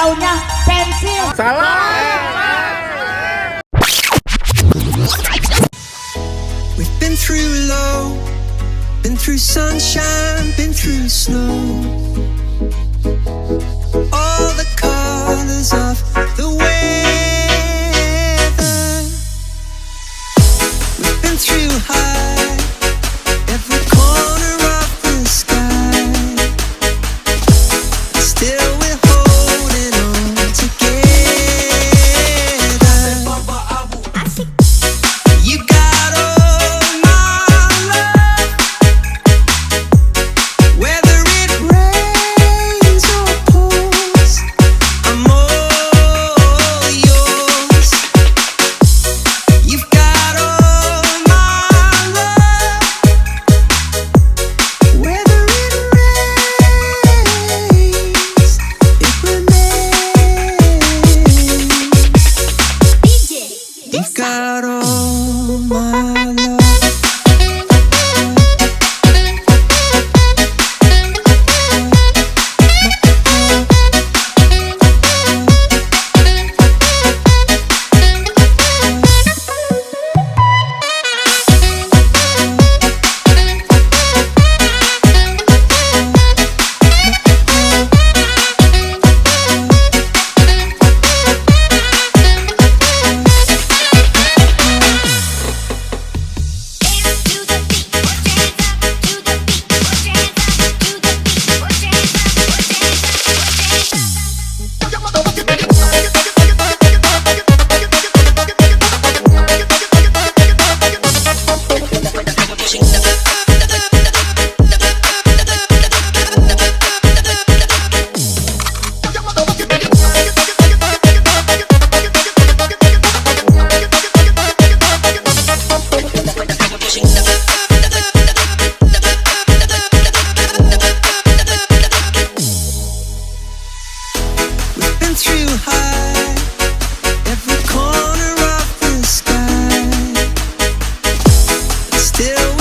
taunya pensil. We've been through low, been through sunshine, been through snow. All the colors of the weather. We've been through high, every corner of the sky. Still we're holding on together. You got all my love, whether it rains or pours, I'm all yours. You've got all my love, whether it rains, it remains. You've got all my love. We've been through high, every corner of the sky. Still